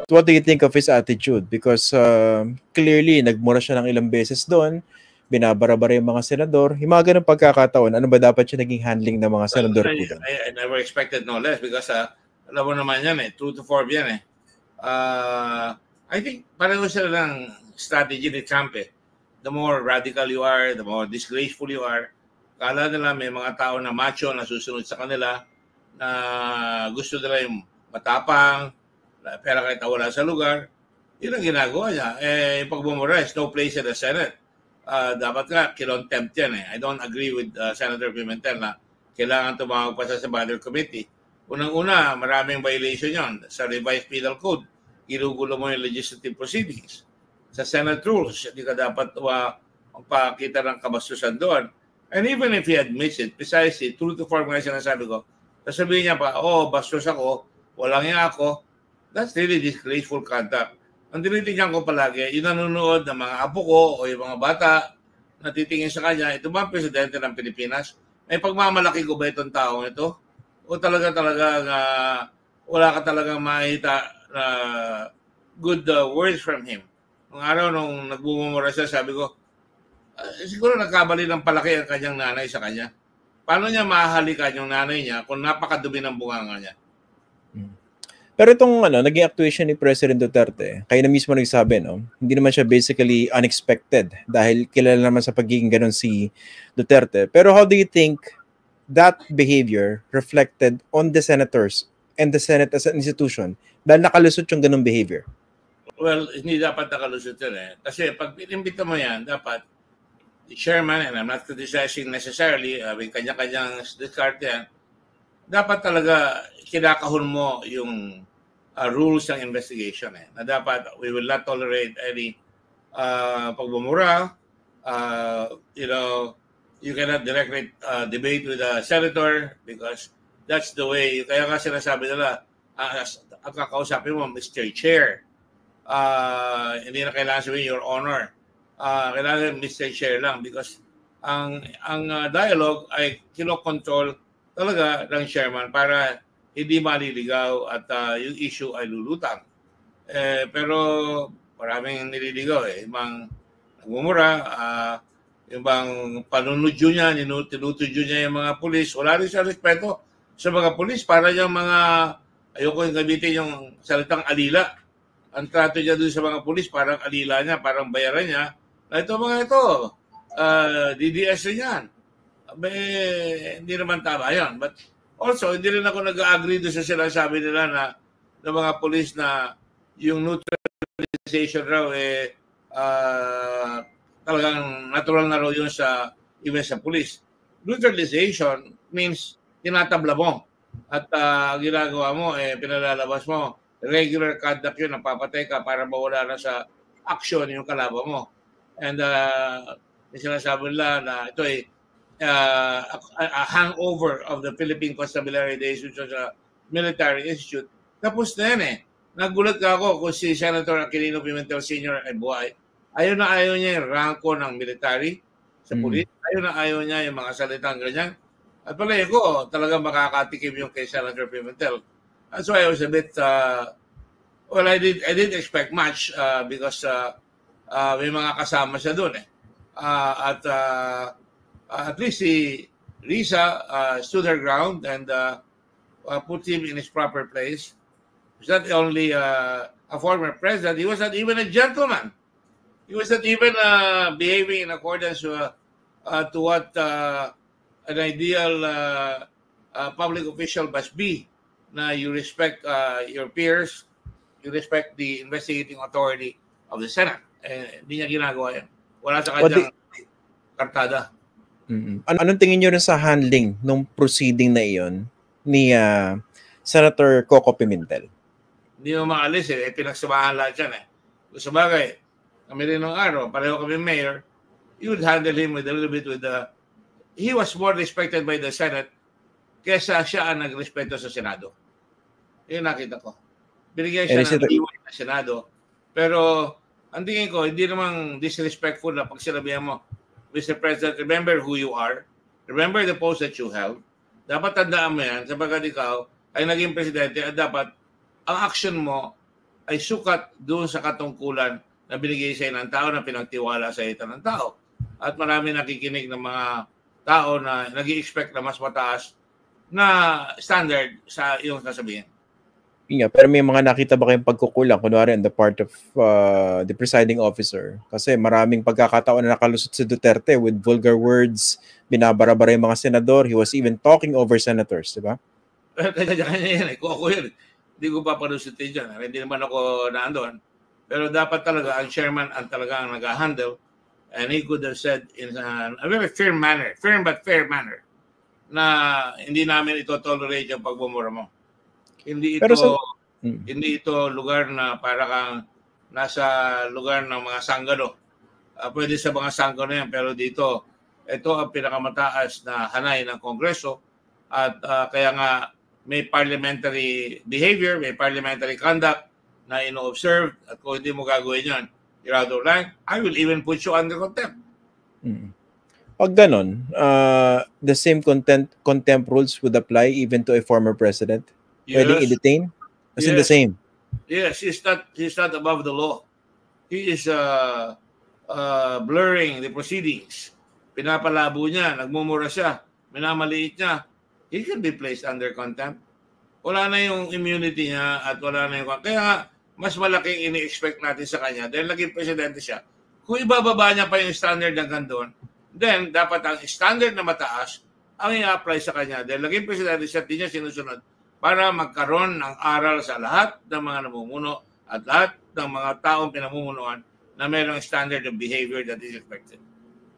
What do you think of his attitude? Because clearly, nagmura siya ng ilang beses doon, binabara-bara yung mga senador. Yung mga ganun pagkakataon, ano ba dapat siya naging handling ng mga senador po doon? I never expected no less because alam mo naman yan true to form yan I think pareho sila ng strategy ni Trump The more radical you are, the more disgraceful you are. Kala nila may mga tao na macho na susunod sa kanila na gusto nila yung matapang, pera kahit wala sa lugar. Yun ang ginagawa niya. Yung pagbumura is no place in the Senate. Dapat nga, kinontempt yan I don't agree with Senator Pimentel na kailangan tumawag pa sa Budget Committee. Unang-una, maraming violation yon sa revised penal code. Ginugulo mo yung legislative proceedings. Sa Senate rules, hindi ka dapat magpakita ng kabastusan doon. And even if he admits it, precisely, true to form nga sinasabi ko, sasabihin niya pa, bastos ako, walang nga ako, that's really disgraceful conduct. Ang tinitingnan ko palagi, yung nanonood ng mga apo ko o yung mga bata na titingin sa kanya, ito ba ang presidente ng Pilipinas? May pagmamalaki ko ba itong taong ito? O talaga wala ka talagang makita na good words from him. Nung araw nung nagbumumura siya, sabi ko, siguro nagkamali ng palaki ang kanyang nanay sa kanya. Paano niya mahalikan yung nanay niya kung napakadumi ng bunganga niya? Pero itong naging actuation ni President Duterte, kayo na mismo nagsabi, no? Hindi naman siya basically unexpected dahil kilala naman sa pagiging ganun si Duterte. Pero how do you think that behavior reflected on the senators and the Senate as an institution dahil nakalusot yung ganung behavior? Well, hindi dapat nakalusot yun Kasi pag inimbita mo yan, dapat the chairman, and I'm not criticizing necessarily, may kanya-kanyang discard yan, dapat talaga kinakahon mo yung rules ng investigation na dapat we will not tolerate any pagbumura. You cannot directly debate with a senator because that's the way. Kaya nga sinasabi nila, ang kakausapin mo, Mr. Chair. Hindi na kailangan sabihin Your Honor. Kailangan Mr. Chair lang because ang dialogue ay kinokontrol talaga ng chairman para hindi maliligaw at yung issue ay lulutang. Pero maraming nililigaw Yung bang nagmumura, yung bang panunudyo niya, tinutudyo niya yung mga pulis. Wala rin siya respeto sa mga pulis para yung mga, ayoko yung gamitin yung salitang alila. Ang trato niya doon sa mga pulis, parang alila niya, parang bayaran niya. Ito mga ito, DDS rin yan. Hindi naman tama yan. But also, hindi rin ako nag-agree doon sa sinasabi nila na ng mga pulis na yung neutralization raw talagang natural na raw yun sa even sa pulis. Neutralization means tinatabla mo. At ginagawa mo, pinalalabas mo. Regular conduct yun, napapatay ka para mawala na sa action yung kalaban mo. And sinasabi nila na ito ay a hangover of the Philippine Constabulary days which was a military institute. Tapos na yan Nagulat ka ako kung si Senator Aquilino Pimentel Sr. ay buhay. Ayaw na ayaw niya yung ranko ng military sa pulis. Ayaw na ayaw niya yung mga salitang ganyan. At palagi ko, talagang makakatikim yung kay Senator Pimentel. That's why I was a bit, I didn't expect much because may mga kasama siya doon at least si Risa stood her ground and put him in his proper place. He's not only a former president, he was not even a gentleman. He was not even behaving in accordance to what an ideal public official must be. Na you respect your peers, you respect the investigating authority of the Senate. Hindi niya ginagawa yan. Wala sa kanyang kartada. Anong tingin niyo rin sa handling nung proceeding na iyon ni Senator Coco Pimentel? Hindi mo maalis pinagsamahan lahat yan Kung sabagay, kami rin ng araw, pareho kami mayor, you would handle him with a little bit he was more respected by the Senate kesa siya ang nagrespeto sa Senado. Yun nakita ko. Binigyan siya ng iwan sa Senado. Pero ang tingin ko, hindi namang disrespectful na pag sinabihan mo, Mr. President, remember who you are. Remember the post that you held. Dapat tandaan mo yan sapagkat ikaw ay naging presidente at dapat ang action mo ay sukat doon sa katungkulan na binigay sa ng tao, na pinagtiwala sa ito ng tao. At marami nakikinig ng mga tao na nag-i-expect na mas mataas na standard sa iyong sasabihin. Yeah, pero may mga nakita ba kayong pagkukulang, kunwari on the part of the presiding officer? Kasi maraming pagkakataon na nakalusot si Duterte with vulgar words, binabara-bara yung mga senador, he was even talking over senators, di ba? Kanya-kanya yan eh. Kung ako yun, hindi ko papalusutin dyan. Hindi naman ako naandun. Pero dapat talaga ang chairman ang talagang nag-handle, and he could have said in a very firm manner, firm but fair manner, na hindi namin ito tolerate yung pagbumura mo. Hindi ito lugar na para kang nasa lugar ng mga sanggano. Pwede sa mga sanggano yan, pero dito, ito ang pinakamataas na hanay ng Kongreso, at kaya nga may parliamentary behavior, may parliamentary conduct na ino-observe, at kung hindi mo gagawin yan, you're out of line, I will even put you under contempt. Pag ganon, the same contempt rules would apply even to a former president? Pwedeng i-detain? As in the same? Yes, he's not above the law. He is blurring the proceedings. Pinapalabo niya, nagmumura siya, minamaliit niya. He can be placed under contempt. Wala na yung immunity niya at wala na yung... Kaya mas malaking ini-expect natin sa kanya dahil naging presidente siya. Kung ibababa niya pa yung standard hanggang doon, then dapat ang standard na mataas ang i-apply sa kanya dahil naging presidente siya, di niya sinusunod para magkaroon ng aral sa lahat ng mga namumuno at lahat ng mga taong pinamumunuan na mayroong standard of behavior that is expected.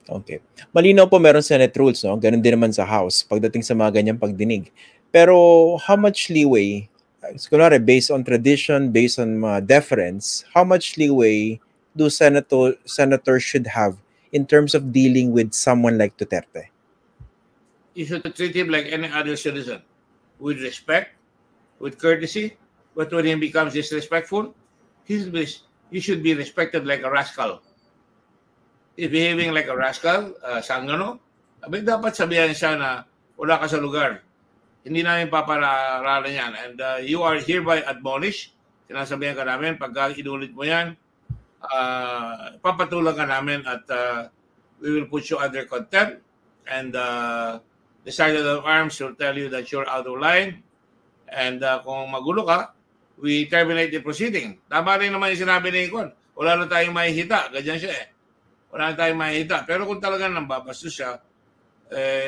Okay. Malinaw po meron Senate rules, no? Ganun din naman sa House pagdating sa mga ganyang pagdinig. Pero how much leeway, kunwari based on tradition, based on deference, how much leeway do senators should have in terms of dealing with someone like Duterte? You should treat him like any other citizen, with respect, with courtesy. But when he becomes disrespectful, he should be respected like a rascal. He's behaving like a rascal, sanggano. Dapat sabihan siya na wala ka sa lugar. Hindi namin papararalan yan. And you are hereby admonished. Sinasabihan ka namin, pagka inulit mo yan, papatulang ka namin at we will put you under contempt. And the Sergeant of Arms will tell you that you're out of line. And kung magulo ka, we terminate the proceeding. Tama rin naman yung sinabi ni Ikon. Wala na tayong mahihita. Ganyan siya eh. Wala na tayong mahihita. Pero kung talagang nambabastos siya,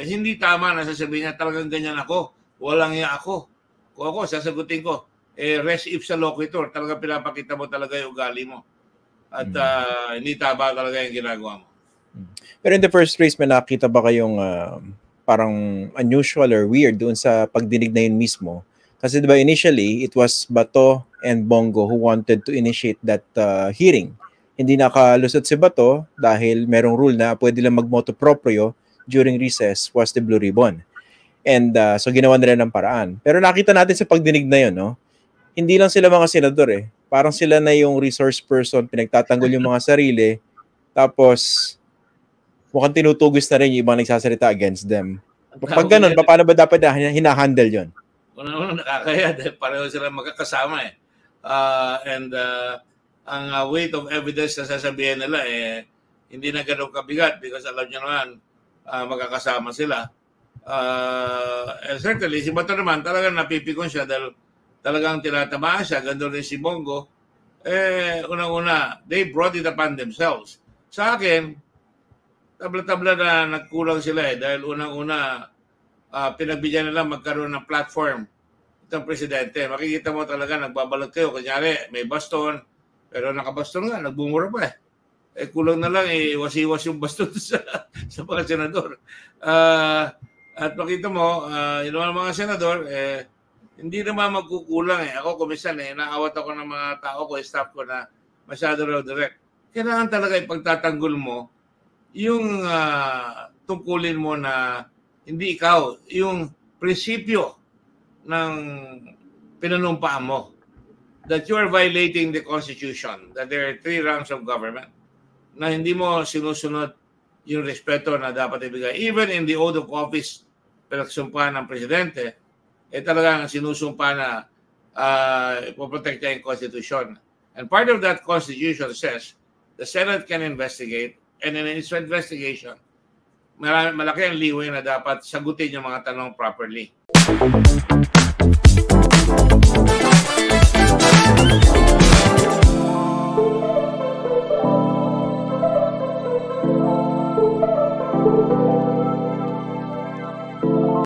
hindi tama na sasabihin niya talagang ganyan ako. Walang iya ako. Kung ako, sasagutin ko, res ipsa loquitur. Talagang pinapakita mo talaga yung ugali mo. At hindi tama talaga yung ginagawa mo. Pero in the first place, may nakita ba kayong parang unusual or weird doon sa pagdinig na yun mismo? Kasi diba initially, it was Bato and Bongo who wanted to initiate that hearing. Hindi nakalusot si Bato dahil merong rule na pwede lang magmoto proprio during recess was the Blue Ribbon. And so ginawa nila ng paraan. Pero nakita natin sa pagdinig na yun, no? Hindi lang sila mga senador eh. Parang sila na yung resource person, pinagtatanggol yung mga sarili, tapos mukhang tinutugis na rin yung ibang nagsasalita against them. Pag ganun, paano ba dapat hinahandle yun? Una-una nakakaya dahil pareho sila magkakasama eh. Ang weight of evidence na sasabihin nila hindi na ganun kabigat because alam nyo naman magkakasama sila. And certainly, si Bato naman talagang napipikon siya dahil talagang tinatamaan siya. Ganda rin si Bongo. Unang-una, they brought it upon themselves. Sa akin, tabla-tabla na nagkulang sila dahil unang-una, pinagbigyan nila magkaroon ng platform itong presidente. Makikita mo talaga nagbabalot kayo. Kunyari, may baston, pero nakabaston nga, nagbumura pa kulang na lang, iwas-iwas yung baston sa mga senador. At makita mo, yung mga senador, hindi naman magkukulang Ako kumisan naawat ako ng mga tao ko, staff ko na masyado raw direct. Kailangan talaga ipagtatanggol mo yung tungkulin mo na hindi ikaw, yung prinsipyo ng pinunumpaan mo. That you are violating the Constitution, that there are 3 ranks of government, na hindi mo sinusunod yung respeto na dapat ibigay. Even in the oath of office, pinagsumpa ng presidente, talagang sinusumpa na ipoprotekta yung Constitution. And part of that Constitution says the Senate can investigate, and in its investigation, malaki ang leeway na dapat sagutin yung mga tanong properly.